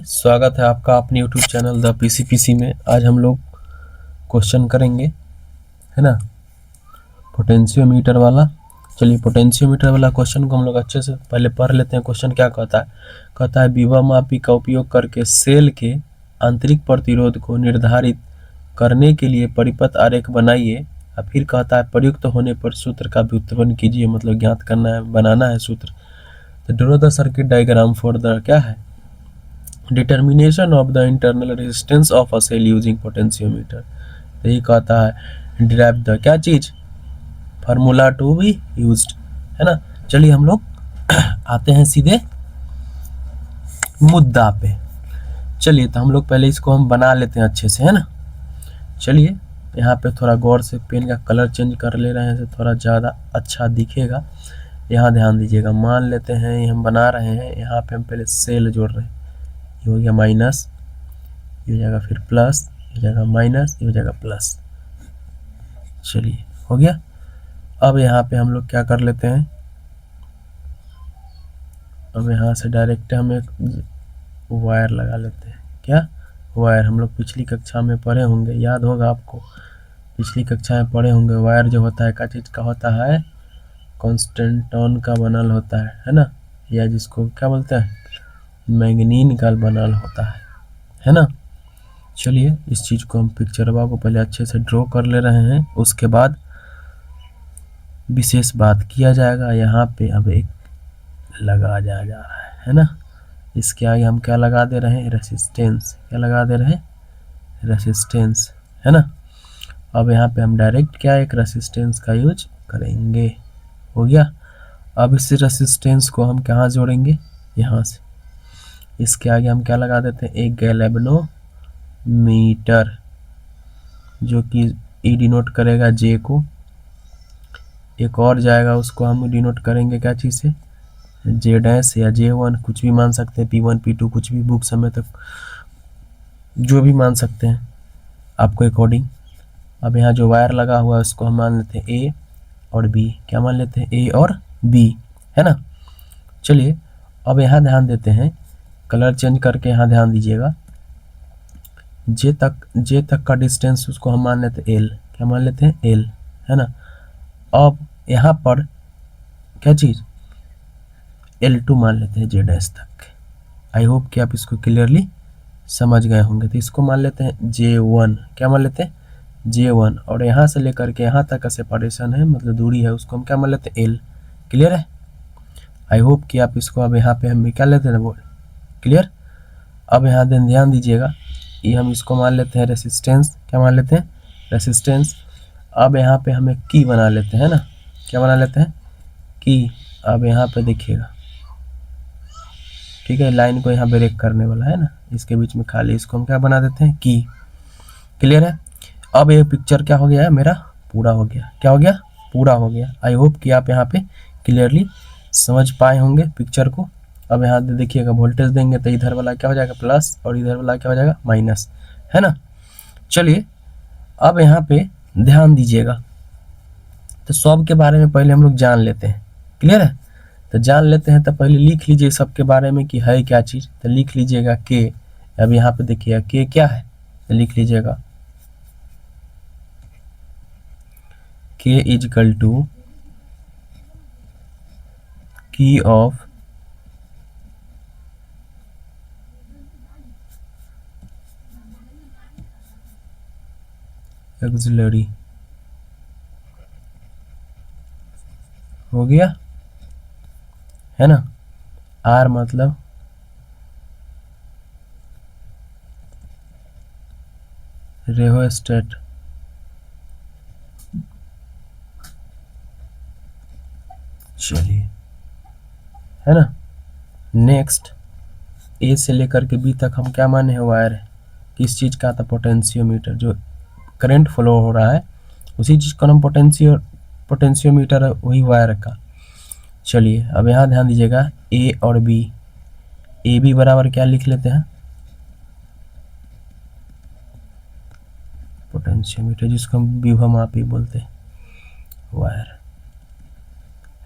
स्वागत है आपका अपने YouTube चैनल द पीसी में। आज हम लोग क्वेश्चन करेंगे, है ना, पोटेंशियोमीटर वाला। चलिए पोटेंशियोमीटर वाला क्वेश्चन को हम लोग अच्छे से पहले पढ़ लेते हैं। क्वेश्चन क्या कहता है विभव मापी का उपयोग करके सेल के आंतरिक प्रतिरोध को निर्धारित करने के लिए परिपथ आरेख बनाइए। और फिर कहता है प्रयुक्त होने पर सूत्र का व्युत्पन्न कीजिए, मतलब ज्ञात करना है, बनाना है सूत्र। तो draw the circuit diagram for the क्या है determination of the internal resistance of a cell using potentiometer. यही कहता है डिराइव द क्या चीज फार्मूला टू बी यूज्ड, है ना। चलिए हम लोग आते हैं सीधे मुद्दा पे। चलिए तो हम लोग पहले इसको हम बना लेते हैं अच्छे से, है ना। चलिए यहाँ पे थोड़ा गौर से पेन का कलर चेंज कर ले रहे हैं तो थोड़ा ज़्यादा अच्छा दिखेगा। यहाँ ध्यान दीजिएगा। मान लेते हैं ये हम बना रहे हैं, यहाँ पे हम पहले सेल जोड़ रहे हैं। ये हो गया माइनस, ये हो जाएगा फिर प्लस, ये हो जाएगा माइनस, ये हो जाएगा प्लस। चलिए हो गया। अब यहाँ पे हम लोग क्या कर लेते हैं, अब यहाँ से डायरेक्ट हम एक वायर लगा लेते हैं। क्या वायर, हम लोग पिछली कक्षा में पढ़े होंगे, याद होगा आपको, पिछली कक्षा में पढ़े होंगे। वायर जो होता है क्या चीज़ का होता है, कॉन्स्टेंटॉन का बनल होता है ना, या जिसको क्या बोलते हैं मैग्नीन का बनल होता है ना। चलिए इस चीज़ को हम पिक्चरवा को पहले अच्छे से ड्रॉ कर ले रहे हैं, उसके बाद विशेष बात किया जाएगा। यहाँ पे अब एक लगा जा रहा है ना। इसके आगे हम क्या लगा दे रहे हैं, रेसिस्टेंस। क्या लगा दे रहे हैं, रेसिस्टेंस, है ना। अब यहाँ पे हम डायरेक्ट क्या एक रेसिस्टेंस का यूज करेंगे। हो गया। अब इस रेसिस्टेंस को हम कहाँ जोड़ेंगे, यहाँ से। इसके आगे हम क्या लगा देते हैं, एक गैल्वेनोमीटर, जो कि ई डिनोट करेगा जे को। एक और जाएगा, उसको हम डिनोट करेंगे क्या चीज़ से, जे डैश या J1, कुछ भी मान सकते हैं, P1 P2 कुछ भी, बुक समय तक जो भी मान सकते हैं आपको अकॉर्डिंग। अब यहाँ जो वायर लगा हुआ है उसको हम मान लेते हैं A और B। क्या मान लेते हैं, A और B, है ना। चलिए अब यहाँ ध्यान देते हैं, कलर चेंज करके यहाँ ध्यान दीजिएगा। जे तक का डिस्टेंस उसको हम मान लेते हैं L। क्या मान लेते हैं, L, है ना। अब यहाँ पर क्या चीज़ L2 मान लेते हैं जे डैश तक। आई होप कि आप इसको क्लियरली समझ गए होंगे। तो इसको मान लेते हैं J1। क्या मान लेते हैं, J1। और यहाँ से लेकर के यहाँ तक का सेपरेशन है, मतलब दूरी है, उसको हम क्या मान लेते हैं, L। क्लियर है। आई होप कि आप इसको अब यहाँ पे हम क्या लेते हैं, वो क्लियर। अब यहाँ ध्यान दीजिएगा, ये हम इसको मान लेते हैं रेसिस्टेंस। क्या मान लेते हैं, रेसिस्टेंस। अब यहाँ पे हम एक की बना लेते हैं ना। क्या बना लेते हैं, की। अब यहाँ पे देखिएगा, ठीक है, लाइन को यहाँ ब्रेक करने वाला है ना, इसके बीच में खाली, इसको हम क्या बना देते हैं, की। क्लियर है। अब ये पिक्चर क्या हो गया है, मेरा पूरा हो गया। क्या हो गया, पूरा हो गया। आई होप कि आप यहाँ पे क्लियरली समझ पाए होंगे पिक्चर को। अब यहाँ देखिएगा, वोल्टेज देंगे तो इधर वाला क्या हो जाएगा प्लस, और इधर वाला क्या हो जाएगा माइनस, है ना। चलिए अब यहाँ पे ध्यान दीजिएगा, तो सब के बारे में पहले हम लोग जान लेते हैं। क्लियर है। तो जान लेते हैं, तो पहले लिख लीजिए सबके बारे में कि है क्या चीज़। तो लिख लीजिएगा के। अब यहाँ पे देखिएगा के क्या है, तो लिख लीजिएगा के इजकल टू की ऑफ ऑक्सिलरी। हो गया, है ना। आर मतलब रेहोस्टेट, चलिए, है ना। नेक्स्ट ए से लेकर के बी तक हम क्या माने हैं, वायर है। किस चीज़ का था, पोटेंशियोमीटर, जो करंट फ्लो हो रहा है उसी चीज़ का नाम पोटेंशियोमीटर है, वही वायर का। चलिए अब यहाँ ध्यान दीजिएगा, ए और बी, ए बी बराबर क्या लिख लेते हैं, पोटेंशियोमीटर, जिसको हम विभव मापी बोलते हैं, वायर,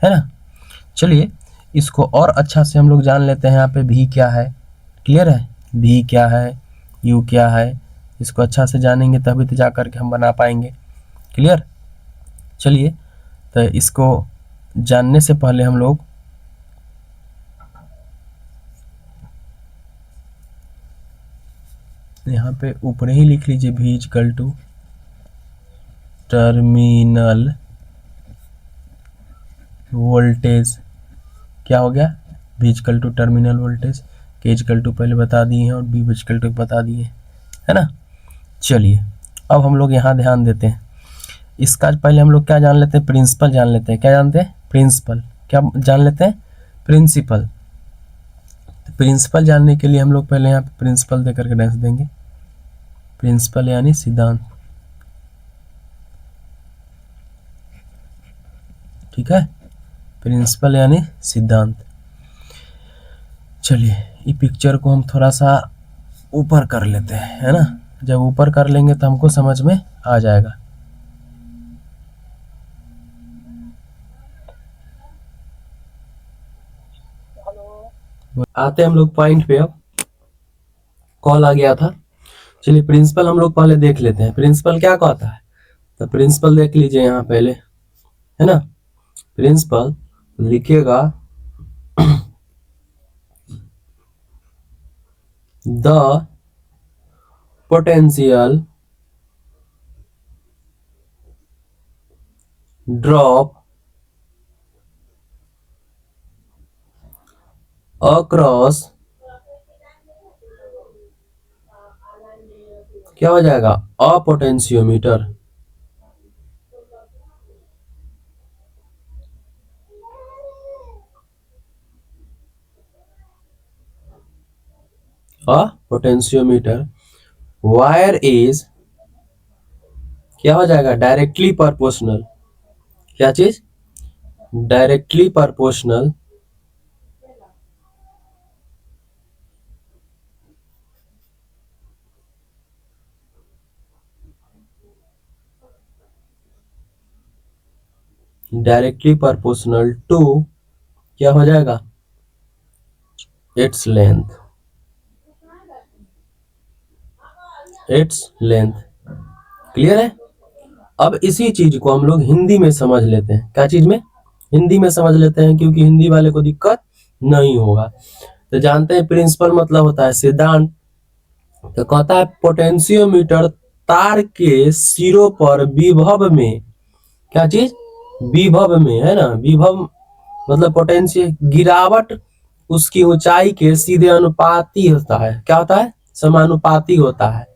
है ना। चलिए इसको और अच्छा से हम लोग जान लेते हैं। यहाँ पे भी क्या है, क्लियर है, V क्या है, U क्या है, इसको अच्छा से जानेंगे तभी तो जा करके हम बना पाएंगे। क्लियर। चलिए, तो इसको जानने से पहले हम लोग यहाँ पे ऊपर ही लिख लीजिए V equal to terminal voltage. क्या हो गया, V equal to terminal voltage, K equal to पहले बता दिए हैं और B इक्वल टू बता दिए, है ना। चलिए, अब हम लोग यहाँ ध्यान देते हैं। इसका पहले हम लोग क्या जान लेते हैं, प्रिंसिपल जान लेते हैं। क्या जानते हैं, प्रिंसिपल। क्या जान लेते हैं, प्रिंसिपल। तो प्रिंसिपल जानने के लिए हम लोग पहले यहाँ पे प्रिंसिपल दे करके डैश देंगे। प्रिंसिपल यानी सिद्धांत, ठीक है, प्रिंसिपल यानी सिद्धांत। चलिए, ये पिक्चर को हम थोड़ा सा ऊपर कर लेते हैं, है ना। जब ऊपर कर लेंगे तो हमको समझ में आ जाएगा। आते हैं हम लोग पॉइंट पे। अब कॉल आ गया था। चलिए, प्रिंसिपल हम लोग पहले देख लेते हैं, प्रिंसिपल क्या कहता है। तो प्रिंसिपल देख लीजिए यहाँ पहले, है ना। प्रिंसिपल लिखिएगा द पोटेंशियल ड्रॉप अक्रॉस, क्या हो जाएगा, a potentiometer. A potentiometer wire is, क्या हो जाएगा, डायरेक्टली प्रोपोर्शनल। क्या चीज, directly proportional directly proportional to, क्या हो जाएगा, its length, its length. Clear है। अब इसी चीज को हम लोग हिंदी में समझ लेते हैं। क्या चीज में, हिंदी में समझ लेते हैं, क्योंकि हिंदी वाले को दिक्कत नहीं होगा। तो जानते हैं प्रिंसिपल मतलब होता है सिद्धांत। तो कहता है पोटेंशियोमीटर तार के सिरों पर विभव में, क्या चीज, विभव में, है ना। विभव मतलब पोटेंशियल, गिरावट उसकी ऊंचाई के सीधे अनुपाती होता है। क्या होता है, समानुपाती होता है।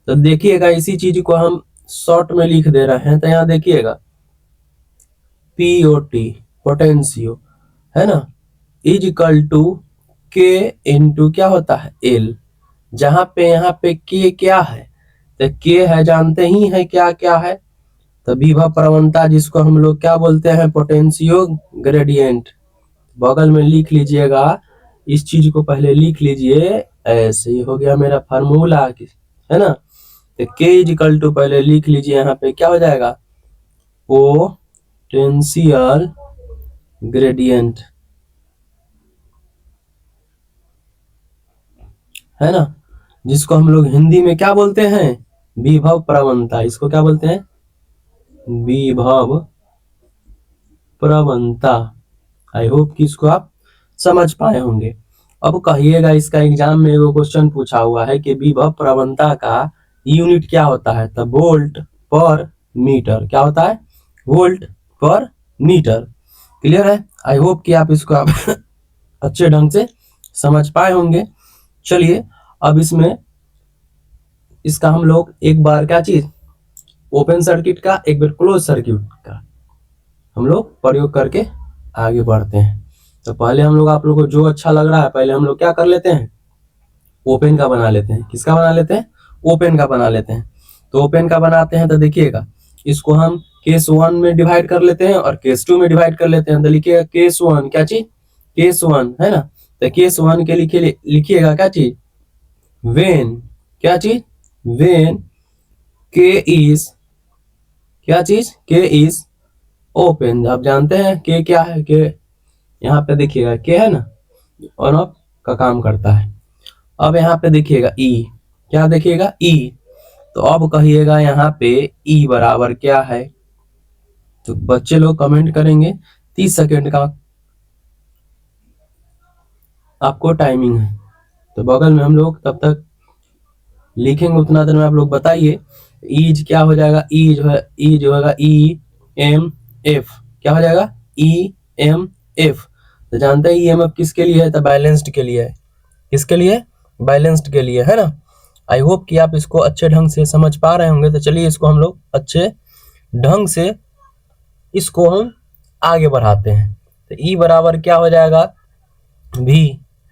तो देखिएगा, इसी चीज को हम शॉर्ट में लिख दे रहे हैं। तो यहाँ देखिएगा पीओटी, पोटेंशियो, है ना, इज इक्वल टू के इंटू क्या होता है, एल। जहां पे यहाँ पे के क्या है, तो के है, जानते ही है क्या क्या है। तो विभव प्रवणता, जिसको हम लोग क्या बोलते हैं, पोटेंशियो ग्रेडियंट। बगल में लिख लीजिएगा, इस चीज को पहले लिख लीजिए। ऐसे ही हो गया मेरा फार्मूला, है ना। तो के इज इक्वल टू पहले लिख लीजिए, यहाँ पे क्या हो जाएगा, पोटेंशियल ग्रेडियंट, है ना, जिसको हम लोग हिंदी में क्या बोलते हैं, विभव प्रवणता। इसको क्या बोलते हैं, विभव प्रवणता। आई होप कि इसको आप समझ पाए होंगे। अब कहिएगा, इसका एग्जाम में वो क्वेश्चन पूछा हुआ है कि विभव प्रवणता का यूनिट क्या होता है। तो वोल्ट पर मीटर। क्या होता है, वोल्ट पर मीटर। क्लियर है। आई होप कि आप इसको आप अच्छे ढंग से समझ पाए होंगे। चलिए, अब इसमें इसका हम लोग एक बार क्या चीज, ओपन सर्किट का, एक बार क्लोज सर्किट का हम लोग प्रयोग करके आगे बढ़ते हैं। तो पहले हम लोग, आप लोगों को जो अच्छा लग रहा है, पहले हम लोग क्या कर लेते हैं, ओपन का बना लेते हैं। किसका बना लेते हैं, ओपन का बना लेते हैं। तो ओपन का बनाते हैं, तो देखिएगा, इसको हम केस 1 में डिवाइड कर लेते हैं और केस 2 में डिवाइड कर लेते हैं। तो लिखिएगा केस 1, क्या चीज, केस 1, है ना। तो केस 1 के लिखिएगा क्या चीज, वेन, क्या चीज, वेन के इज, क्या चीज, के इज ओपन। आप जानते हैं के क्या है, के यहाँ पे देखिएगा के है ना, ऑन ऑफ का काम करता है। अब यहाँ पे देखिएगा ई, क्या देखिएगा ई, तो अब कहिएगा यहाँ पे ई बराबर क्या है। तो बच्चे लोग कमेंट करेंगे, 30 सेकेंड का आपको टाइमिंग है, तो बगल में हम लोग तब तक लिखेंगे, उतना देर में आप लोग बताइए। ईज क्या हो जाएगा, ई जो है, ई जो होगा ई एम एफ, क्या हो जाएगा ई एम एफ। तो जानते हैं ई एम एफ किसके लिए है, तो बैलेंस्ड के लिए है। किसके लिए, बैलेंस्ड के लिए, है ना। आई होप कि आप इसको अच्छे ढंग से समझ पा रहे होंगे। तो चलिए इसको हम लोग अच्छे ढंग से इसको हम आगे बढ़ाते हैं। तो ई बराबर क्या हो जाएगा,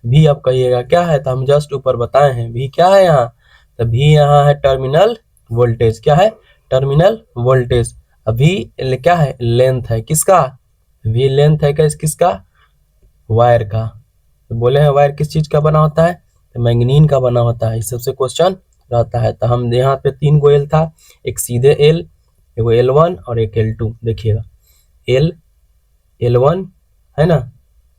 भी आप कहिएगा क्या है, तो हम जस्ट ऊपर बताए हैं भी क्या है यहाँ, तो भी यहाँ है टर्मिनल वोल्टेज, क्या है टर्मिनल वोल्टेज। अभी क्या है, लेंथ है किसका, भी लेंथ है किसका, वायर का। तो बोले हैं वायर किस चीज का बना होता है, तो मैंगनीन का बना होता है। इस सबसे क्वेश्चन रहता है। तो हम यहाँ पे 3 गो एल था, एक सीधे एल, एक L1 और एक L2। देखिएगा L1 है ना,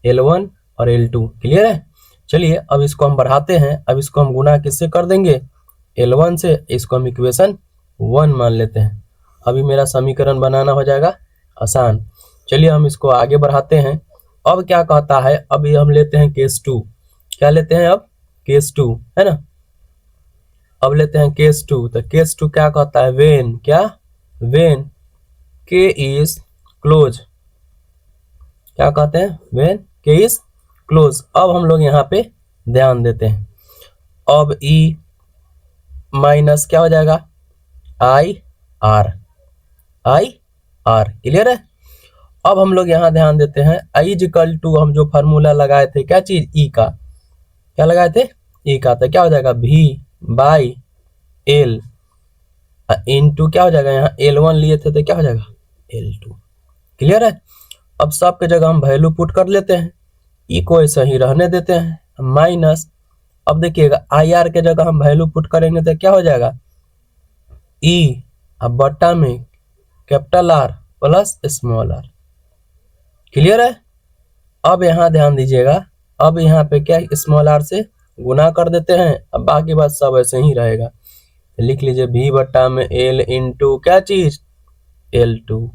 L1 और L2, क्लियर है। चलिए अब इसको हम बढ़ाते हैं। अब इसको हम गुना किससे कर देंगे, L1 से। इसको हम इक्वेशन 1 मान लेते हैं। अभी मेरा समीकरण बनाना हो जाएगा आसान। चलिए हम इसको आगे बढ़ाते हैं। अब क्या कहता है, अभी हम लेते हैं केस 2। क्या लेते हैं अब, केस 2, है ना। अब लेते हैं केस 2। तो केस 2 क्या कहता है, वेन, क्या वेन के इज क्लोज, क्या कहते हैं, वेन के इज क्लोज। अब हम लोग यहाँ पे ध्यान देते हैं। अब ई माइनस क्या हो जाएगा, आई आर, क्लियर है। अब हम लोग यहाँ ध्यान देते हैं, आई इज इक्वल टू, हम जो फार्मूला लगाए थे क्या चीज, ई का, क्या लगाए थे, ई का। तो क्या हो जाएगा, भी बाई एल इनटू क्या हो जाएगा, यहाँ L1 लिए थे तो क्या हो जाएगा L2, क्लियर है। अब सब के जगह हम वैल्यू पुट कर लेते हैं, ई को ऐसा ही रहने देते हैं, माइनस। अब देखिएगा आई आर के जगह हम वैल्यू पुट करेंगे तो क्या हो जाएगा, ई अब बट्टा में capital R plus small r, clear है। अब यहाँ ध्यान दीजिएगा, अब यहाँ पे क्या स्मॉल आर से गुना कर देते हैं। अब बाकी बात सब ऐसे ही रहेगा। लिख लीजिए भी बट्टा में एल इंटू क्या चीज, L2।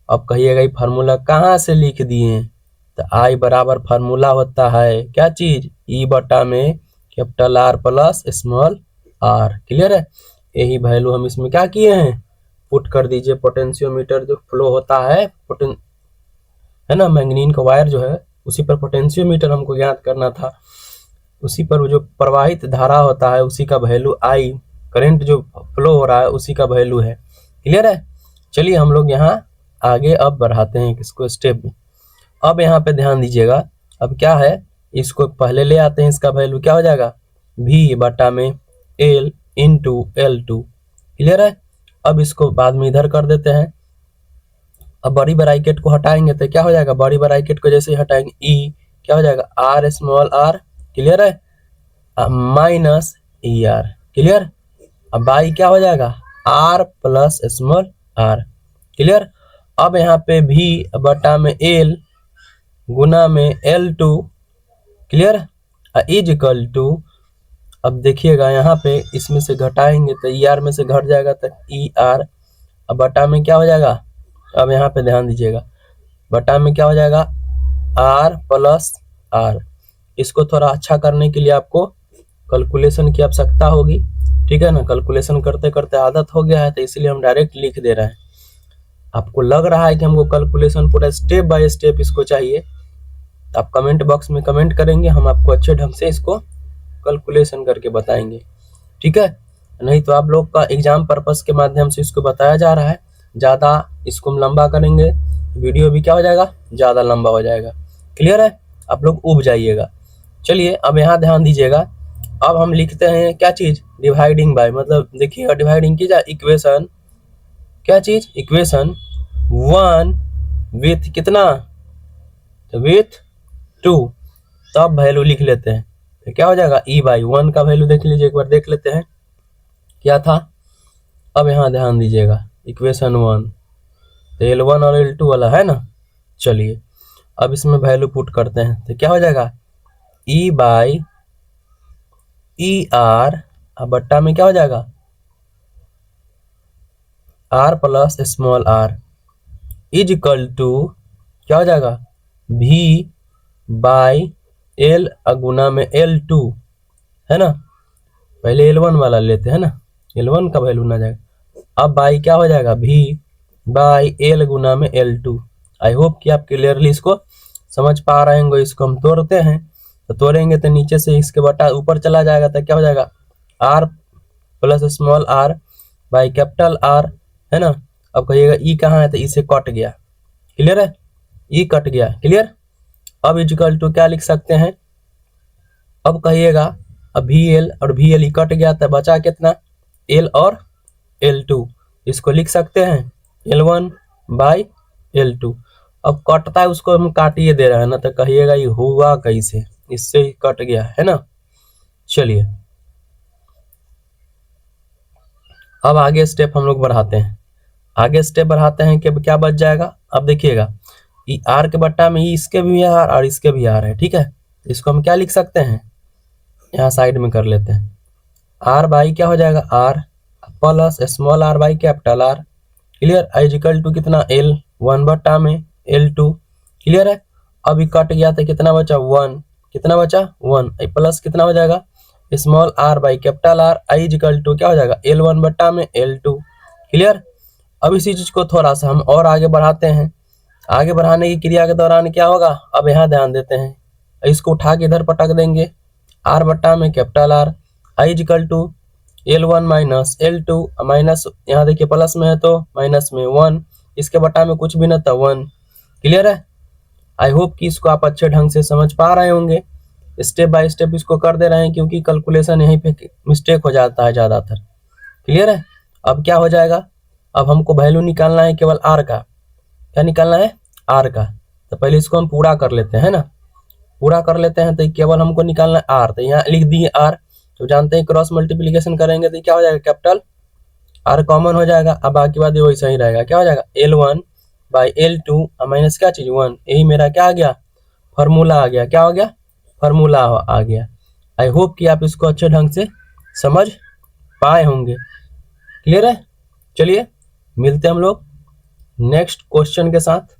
अब कहिएगा ये फार्मूला कहाँ से लिख दिए, तो आई बराबर फार्मूला होता है क्या चीज, ई बट्टा में capital R plus small r, clear है। यही वैल्यू हम इसमें क्या किए हैं, पुट कर दीजिए। पोटेंशियोमीटर जो फ्लो होता है, है ना, मैंगनीन का वायर जो है उसी पर पोटेंशियोमीटर हमको ज्ञात करना था। उसी पर जो प्रवाहित धारा होता है उसी का वैल्यू आई, करंट जो फ्लो हो रहा है उसी का वैल्यू है, क्लियर है। चलिए हम लोग यहाँ आगे अब बढ़ाते हैं इसको स्टेप में। अब यहाँ पे ध्यान दीजिएगा, अब क्या है, इसको पहले ले आते हैं, इसका वैल्यू क्या हो जाएगा, भी बटा में एल इंटू L2, क्लियर है। अब इसको बाद में इधर कर देते हैं। अब बड़ी ब्रैकेट को हटाएंगे तो क्या हो जाएगा, बड़ी ब्रैकेट को जैसे ही हटाएंगे ई क्या हो जाएगा, आर स्मॉल आर, क्लियर है, माइनस ई आर, क्लियर। अब बाई क्या हो जाएगा, R plus small r, clear. अब यहाँ पे भी बटा में एल गुना में L2, clear, is equal to. अब देखिएगा यहाँ पे इसमें से घटाएंगे तो ई आर में से घट जाएगा तो ई आर, अब बटा में क्या हो जाएगा, अब यहाँ पे ध्यान दीजिएगा, बटा में क्या हो जाएगा, आर प्लस आर। इसको थोड़ा अच्छा करने के लिए आपको कैलकुलेशन की आवश्यकता होगी, ठीक है ना। कैलकुलेशन करते करते आदत हो गया है तो इसलिए हम डायरेक्ट लिख दे रहे हैं। आपको लग रहा है कि हमको कैलकुलेशन पूरा स्टेप बाय स्टेप इसको चाहिए, तो आप कमेंट बॉक्स में कमेंट करेंगे, हम आपको अच्छे ढंग से इसको कैलकुलेशन करके बताएंगे, ठीक है। नहीं तो आप लोग का एग्जाम पर्पस के माध्यम से इसको बताया जा रहा है। ज़्यादा इसको हम लंबा करेंगे, वीडियो भी क्या हो जाएगा, ज़्यादा लंबा हो जाएगा, क्लियर है, आप लोग उब जाइएगा। चलिए अब यहाँ ध्यान दीजिएगा, अब हम लिखते हैं क्या चीज़, डिवाइडिंग बाय, मतलब देखिएगा डिवाइडिंग की जाए इक्वेशन, क्या चीज़, इक्वेशन 1 विथ कितना, विथ 2, तब वैल्यू लिख लेते हैं तो क्या हो जाएगा, ई बाई 1 का वैल्यू देख लीजिए, एक बार देख लेते हैं क्या था। अब यहाँ ध्यान दीजिएगा इक्वेशन 1 तो L1 और L2 वाला है ना। चलिए अब इसमें वैल्यू पुट करते हैं तो क्या हो जाएगा, ई बाई ई आर बट्टा में क्या हो जाएगा R plus small r is equal to क्या हो जाएगा भी बाई एल गुना में L2 है ना। पहले L1 वाला लेते हैं ना, L1 का वैल्यू ना जाएगा। अब बाई क्या हो जाएगा भी बाई एल गुना में L2। आई होप कि आप क्लियरली इसको समझ पा रहे होंगे। इसको हम तोड़ते हैं तो तोड़ेंगे तो नीचे से इसके बटा ऊपर चला जाएगा तो क्या हो जाएगा R plus small r by capital R है ना। अब कहिएगा ई कहाँ है तो ई से कट गया, क्लियर है, ई कट गया, क्लियर। अब इक्वल टू क्या लिख सकते हैं, अब कहिएगा अब भी एल और भी एल कट गया तो बचा कितना एल और L2। इसको लिख सकते हैं L1 बाई L2। अब कटता है उसको हम काटिए दे रहे हैं ना, तो कहिएगा ये हुआ कैसे, इससे ही कट गया है ना। चलिए अब आगे स्टेप हम लोग बढ़ाते हैं, आगे स्टेप बढ़ाते हैं कि क्या बच जाएगा। अब देखिएगा ई आर के बट्टा में इसके भी आर और इसके भी आर है, ठीक है। इसको हम क्या लिख सकते हैं, यहाँ साइड में कर लेते हैं आर बाई क्या हो जाएगा R plus small r by capital R, clear. Equal to कितना L1 बट्टा में L2, क्लियर है। अभी कट गया था कितना बचा 1, कितना बचा 1 प्लस कितना हो जाएगा small r by capital R equal to क्या हो जाएगा L1 बट्टा में L2, क्लियर। अब इसी चीज को थोड़ा सा हम और आगे बढ़ाते हैं। आगे बढ़ाने की क्रिया के दौरान क्या होगा, अब यहाँ ध्यान देते हैं, इसको उठा के इधर पटक देंगे आर बट्टा में capital R equal to L1 minus L2 minus यहाँ देखिए प्लस में है तो माइनस में 1, इसके बट्टा में कुछ भी ना था 1, क्लियर है। आई होप कि इसको आप अच्छे ढंग से समझ पा रहे होंगे। स्टेप बाय स्टेप इसको कर दे रहे हैं क्योंकि कैलकुलेशन यहीं पे मिस्टेक हो जाता है ज़्यादातर, क्लियर है। अब क्या हो जाएगा, अब हमको वैल्यू निकालना है केवल आर का, क्या निकालना है आर का। तो पहले इसको हम पूरा कर लेते हैं ना, पूरा कर लेते हैं तो केवल हमको निकालना है आर। तो यहाँ लिख दिए आर, तो जानते हैं क्रॉस मल्टीप्लिकेशन करेंगे तो क्या हो जाएगा कैपिटल आर कॉमन हो जाएगा। अब बाकी बात वैसा ही रहेगा, क्या हो जाएगा L1 बाई L2 माइनस क्या चीज 1, यही मेरा क्या आ गया फार्मूला आ गया, क्या हो गया फार्मूला आ गया। आई होप कि आप इसको अच्छे ढंग से समझ पाए होंगे, क्लियर है। चलिए मिलते हैं हम लोग नेक्स्ट क्वेश्चन के साथ।